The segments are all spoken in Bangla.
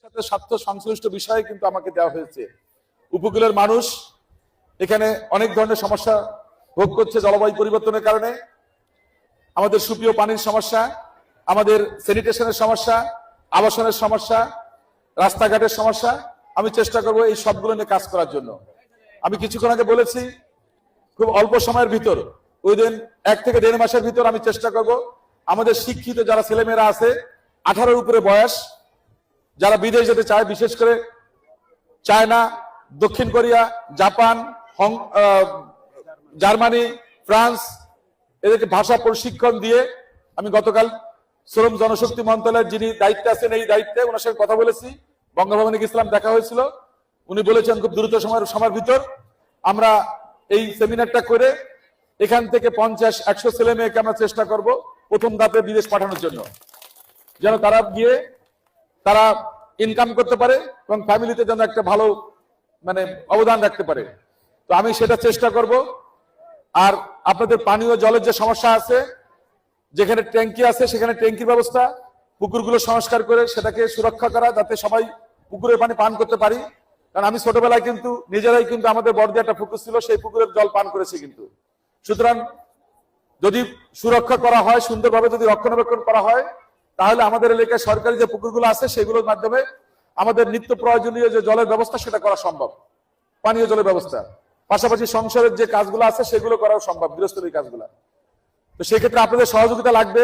সাথে স্বার্থ সংশ্লিষ্ট বিষয়ে কিন্তু আমাকে দেওয়া হয়েছে। উপকূলের মানুষ এখানে অনেক ধরনের সমস্যা ভোগ করছে জলবায়ু পরিবর্তনের কারণে। আমাদের সুপেয় পানির সমস্যা, আমাদের স্যানিটেশনের সমস্যা, আবাসনের সমস্যা, রাস্তাঘাটের সমস্যা। আমি চেষ্টা করব এই সবগুলো নিয়ে কাজ করার জন্য। আমি কিছুক্ষণ আগে বলেছি খুব অল্প সময়ের ভিতর, উইদিন 1 থেকে 1.5 মাসের ভিতর আমি চেষ্টা করব আমাদের শিক্ষিত যারা ছেলেমেয়েরা আছে 18-র উপরে বয়স, যারা বিদেশ যেতে চায়, বিশেষ করে চায়না, দক্ষিণ কোরিয়া, জাপান, জার্মানি, ফ্রান্স, এদেরকে ভাষা প্রশিক্ষণ দিয়ে আমি গতকাল শ্রম জনশক্তি মন্ত্রণালয়ের যিনি দায়িত্বে আছেন এই দায়িত্বে ওনার সঙ্গে কথা বলেছি, বঙ্গভবনে গেছিলাম, দেখা হয়েছিল। উনি বলেছেন খুব দ্রুত সময়ের ভিতর আমরা এই সেমিনারটা করে এখান থেকে 50-100 ছেলে মেয়েকে আমরা চেষ্টা করব প্রথম ধাপে বিদেশ পাঠানোর জন্য, যেন তারা গিয়ে তারা ইনকাম করতে পারে এবং ফ্যামিলিতে যেন একটা ভালো অবদান রাখতে পারে। তো আমি সেটা চেষ্টা করব। আর আপনাদের পানীয় জলের যে সমস্যা আছে, যেখানে ট্যাঙ্কি আছে সেখানে ট্যাঙ্কির ব্যবস্থা, পুকুরগুলো সংস্কার করে সেটাকে সুরক্ষা করা যাতে সবাই পুকুরের পানি পান করতে পারি। কারণ আমি ছোটবেলায় কিন্তু নিজেরাই কিন্তু আমাদের বড়দি একটা পুকুর ছিল, সেই পুকুরের জল পান করেছি কিন্তু। সুতরাং যদি সুরক্ষা করা হয়, সুন্দরভাবে যদি রক্ষণাবেক্ষণ করা হয়, তাহলে আমাদের এলাকায় সরকারি যে পুকুরগুলো আছে সেগুলোর মাধ্যমে আমাদের নিত্য প্রয়োজনীয় যে জলের ব্যবস্থা সেটা করা সম্ভব, পানীয় জলের ব্যবস্থা। পাশাপাশি সংসারের যে কাজগুলো আছে সেগুলো করাও সম্ভব, গৃহস্থলীর কাজগুলো। তো সেক্ষেত্রে আপনাদের সহযোগিতা লাগবে।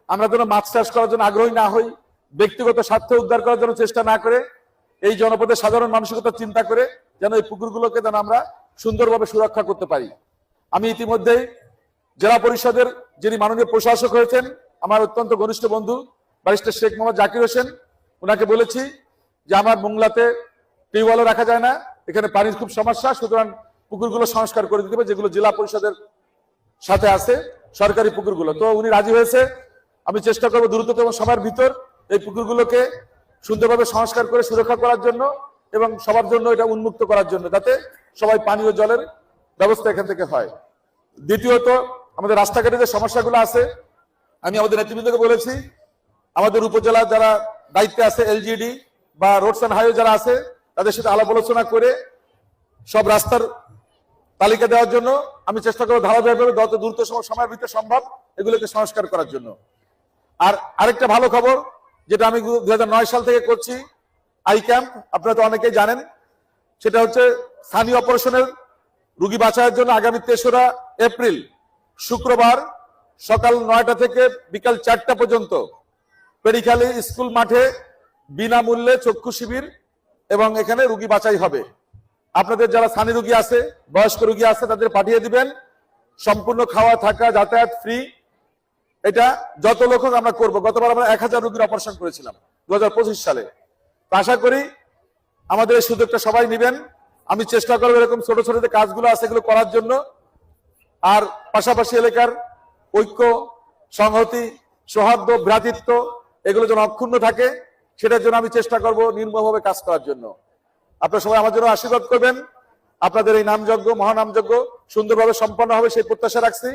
আমরা যেন মাছ চাষ করার জন্য আগ্রহী না হই, ব্যক্তিগত স্বার্থ উদ্ধার করার জন্য চেষ্টা না করে, এই জনপদের সাধারণ মানসিকতা চিন্তা করে যেন এই পুকুরগুলোকে যেন আমরা সুন্দরভাবে সুরক্ষা করতে পারি। আমি ইতিমধ্যেই জেলা পরিষদের যিনি মাননীয় প্রশাসক হয়েছেন, আমার অত্যন্ত ঘনিষ্ঠ বন্ধু ব্যারিস্টার শেখ মোহাম্মদ জাকির হোসেন, ওনাকে বলেছি যে আমার মোংলাতে টিউবওয়েলও রাখা যায় না, এখানে পানির খুব সমস্যা, সুতরাং পুকুরগুলো সংস্কার করে দিতে হবে যেগুলো জেলা পরিষদের সাথে আছে, সরকারি পুকুরগুলো। তো উনি রাজি হয়েছে। আমি চেষ্টা করবো দ্রুততম সময়ের ভিতর এই পুকুরগুলোকে সুন্দরভাবে সংস্কার করে সুরক্ষা করার জন্য এবং সবার জন্য এটা উন্মুক্ত করার জন্য, যাতে সবাই পানীয় জলের ব্যবস্থা এখান থেকে হয়। দ্বিতীয়ত, আমাদের রাস্তাঘাটে যে সমস্যাগুলো আছে, আমি আমাদের নেতৃবৃন্দকে বলেছি আমাদের উপজেলা যারা দায়িত্বে আছে, এলজিডি বা রোডস অ্যান্ড হাইওয়ে যারা আছে, তাদের সাথে আলাপ আলোচনা করে সব রাস্তার তালিকা দেওয়ার জন্য আমি চেষ্টা করবো ধারাবাহিকভাবে যত দ্রুত সময়ের ভিতরে সম্ভব এগুলোকে সংস্কার করার জন্য। আর আরেকটা ভালো খবর, যেটা আমি 2009 সাল থেকে করছি, আই ক্যাম্প, আপনারা তো অনেকেই জানেন, সেটা হচ্ছে স্থানীয় অপারেশনের রোগী বাঁচানোর জন্য আগামী 3রা এপ্রিল শুক্রবার সকাল 9টা থেকে বিকাল 4টা পর্যন্ত পেরিখালী স্কুল মাঠে বিনামূল্যে চক্ষু শিবির এবং এখানে রোগী বাঁচাই হবে। আপনাদের যারা স্থানীয় রোগী আছে, বয়স্ক রোগী আছে, তাদের পাঠিয়ে দিবেন। সম্পূর্ণ খাওয়া থাকা যাতায়াত ফ্রি। এটা যত লোক আমরা করবো। গতবার আমরা 1000 রোগীর অপারেশন করেছিলাম 2025 সালে। আশা করি আমাদের এই সুযোগটা সবাই নেবেন। আমি চেষ্টা করবো এরকম ছোট ছোট যে কাজগুলো আছে এগুলো করার জন্য। আর পাশাপাশি এলাকার ঐক্য, সংহতি, সৌহার্দ্য, ভ্রাতৃত্ব এগুলো যেন অক্ষুণ্ণ থাকে, সেটার জন্য আমি চেষ্টা করব নির্মমভাবে কাজ করার জন্য। আপনারা সবাই আমার জন্য আশীর্বাদ করবেন। আপনাদের এই নামযজ্ঞ, মহানামযজ্ঞ সুন্দরভাবে সম্পন্ন হবে সেই প্রত্যাশা রাখছি।